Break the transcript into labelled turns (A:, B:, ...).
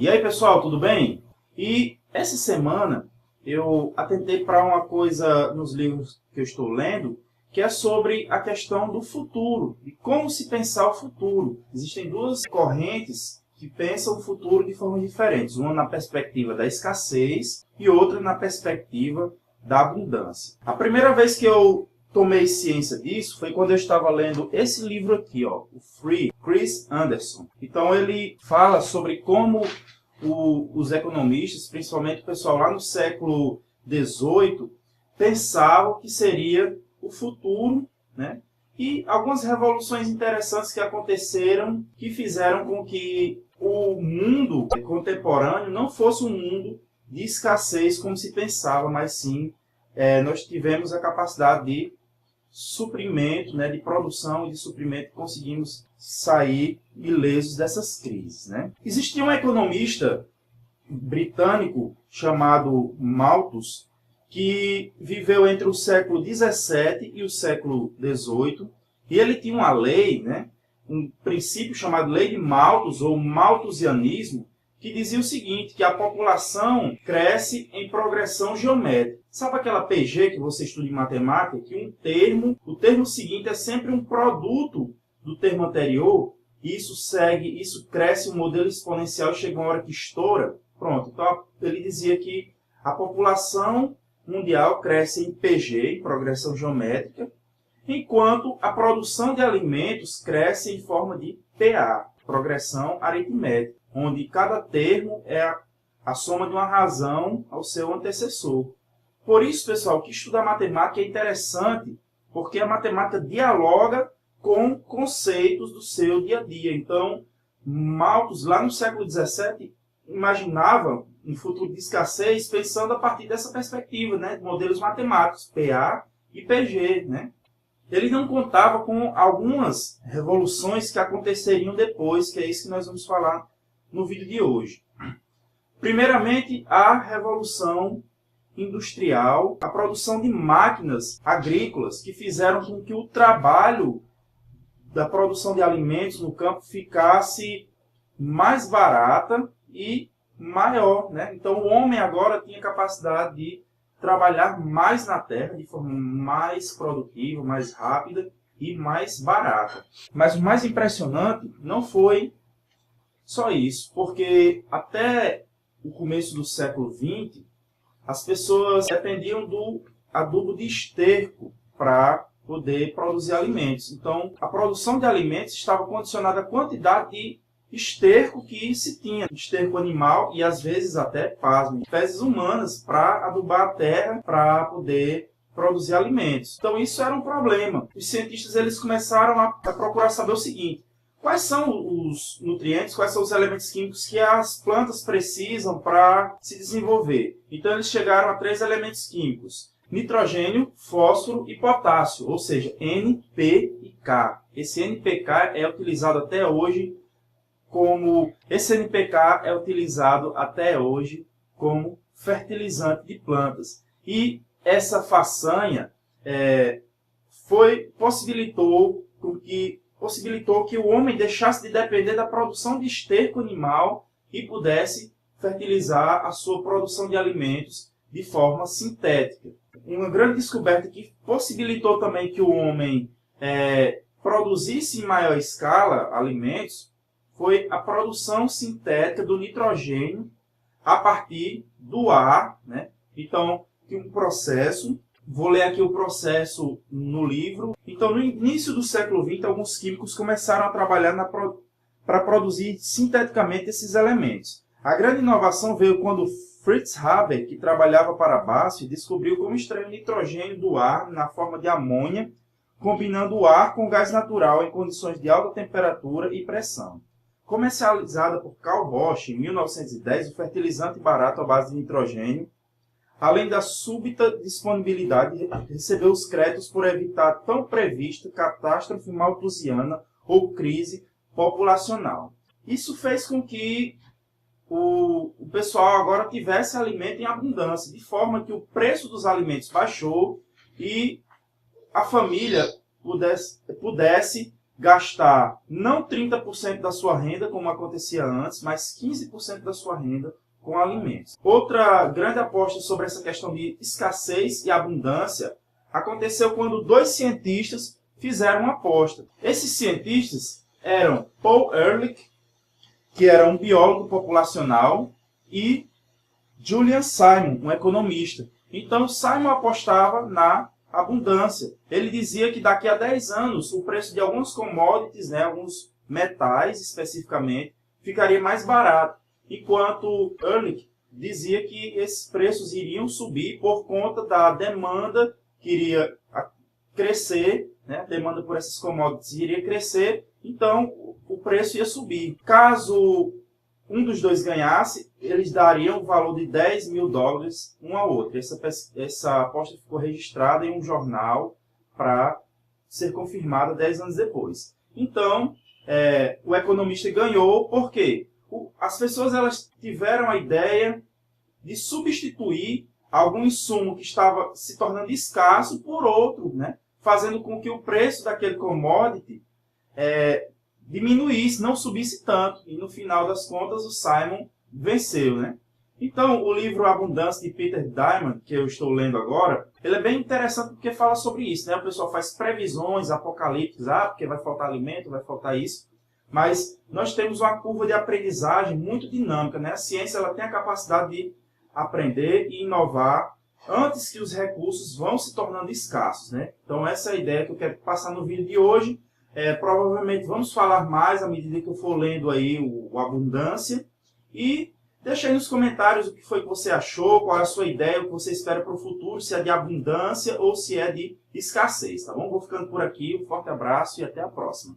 A: E aí, pessoal, tudo bem? E essa semana eu atentei para uma coisa nos livros que eu estou lendo, que é sobre a questão do futuro, de como se pensar o futuro. Existem duas correntes que pensam o futuro de formas diferentes, uma na perspectiva da escassez e outra na perspectiva da abundância. A primeira vez que eu tomei ciência disso foi quando eu estava lendo esse livro aqui, ó, o Free, Chris Anderson. Então ele fala sobre como os economistas, principalmente o pessoal lá no século XVIII, pensavam que seria o futuro, né? E algumas revoluções interessantes que aconteceram, que fizeram com que o mundo contemporâneo não fosse um mundo de escassez como se pensava, mas sim nós tivemos a capacidade de suprimento, né, de produção e de suprimento, conseguimos sair ilesos dessas crises, né? Existia um economista britânico chamado Malthus, que viveu entre o século XVII e o século XVIII, e ele tinha uma lei, né, um princípio chamado Lei de Malthus, ou Malthusianismo, que dizia o seguinte, que a população cresce em progressão geométrica. Sabe aquela PG que você estuda em matemática, que o termo seguinte é sempre um produto do termo anterior, e isso cresce um modelo exponencial e chega uma hora que estoura? Pronto, então ele dizia que a população mundial cresce em PG, em progressão geométrica, enquanto a produção de alimentos cresce em forma de PA, progressão aritmética, onde cada termo é a soma de uma razão ao seu antecessor. Por isso, pessoal, que estudar matemática é interessante, porque a matemática dialoga com conceitos do seu dia a dia. Então, Malthus, lá no século XVII, imaginava um futuro de escassez pensando a partir dessa perspectiva, né, de modelos matemáticos, PA e PG, né? Ele não contava com algumas revoluções que aconteceriam depois, que é isso que nós vamos falar no vídeo de hoje. Primeiramente, a Revolução Industrial, a produção de máquinas agrícolas que fizeram com que o trabalho da produção de alimentos no campo ficasse mais barata e maior, né? Então, o homem agora tinha capacidade de trabalhar mais na terra, de forma mais produtiva, mais rápida e mais barata. Mas o mais impressionante não foi só isso, porque até o começo do século XX, as pessoas dependiam do adubo de esterco para poder produzir alimentos. Então, a produção de alimentos estava condicionada à quantidade de esterco que se tinha, esterco animal e às vezes até, pasme, fezes humanas para adubar a terra para poder produzir alimentos. Então isso era um problema. Os cientistas eles começaram a procurar saber o seguinte: quais são os nutrientes, quais são os elementos químicos que as plantas precisam para se desenvolver? Então eles chegaram a 3 elementos químicos: nitrogênio, fósforo e potássio, ou seja, N, P e K. Esse NPK é utilizado até hoje como fertilizante de plantas. E essa façanha possibilitou que o homem deixasse de depender da produção de esterco animal e pudesse fertilizar a sua produção de alimentos de forma sintética. Uma grande descoberta que possibilitou também que o homem produzisse em maior escala alimentos foi a produção sintética do nitrogênio a partir do ar, né? Então, tem um processo, vou ler aqui o processo no livro. Então, no início do século XX, alguns químicos começaram a trabalhar para produzir sinteticamente esses elementos. A grande inovação veio quando Fritz Haber, que trabalhava para a BASF, descobriu como extrair o nitrogênio do ar na forma de amônia, combinando o ar com gás natural em condições de alta temperatura e pressão. Comercializada por Carl Bosch em 1910, o fertilizante barato à base de nitrogênio, além da súbita disponibilidade, recebeu os créditos por evitar tão prevista catástrofe malthusiana ou crise populacional. Isso fez com que o pessoal agora tivesse alimento em abundância, de forma que o preço dos alimentos baixou e a família pudesse gastar não 30% da sua renda, como acontecia antes, mas 15% da sua renda com alimentos. Outra grande aposta sobre essa questão de escassez e abundância aconteceu quando dois cientistas fizeram uma aposta. Esses cientistas eram Paul Ehrlich, que era um biólogo populacional, e Julian Simon, um economista. Então, Simon apostava na abundância. Ele dizia que daqui a 10 anos o preço de alguns commodities, alguns metais especificamente, ficaria mais barato, enquanto Ehrlich dizia que esses preços iriam subir por conta da demanda que iria crescer, a demanda por essas commodities iria crescer, então o preço ia subir. Caso um dos dois ganhasse, eles dariam o valor de $10.000 um ao outro. Essa aposta ficou registrada em um jornal para ser confirmada 10 anos depois. Então, o economista ganhou porque as pessoas elas tiveram a ideia de substituir algum insumo que estava se tornando escasso por outro, fazendo com que o preço daquele commodity diminuísse, não subisse tanto. E no final das contas o Simon venceu. Então o livro Abundância de Peter Diamond, que eu estou lendo agora, ele é bem interessante porque fala sobre isso. O pessoal faz previsões apocalípticas, porque vai faltar alimento, vai faltar isso. Mas nós temos uma curva de aprendizagem muito dinâmica. A ciência ela tem a capacidade de aprender e inovar antes que os recursos vão se tornando escassos. Então essa é a ideia que eu quero passar no vídeo de hoje. Provavelmente vamos falar mais à medida que eu for lendo aí o Abundância. E deixa aí nos comentários o que foi que você achou, qual é a sua ideia, o que você espera para o futuro, se é de abundância ou se é de escassez, tá bom? Vou ficando por aqui, um forte abraço e até a próxima.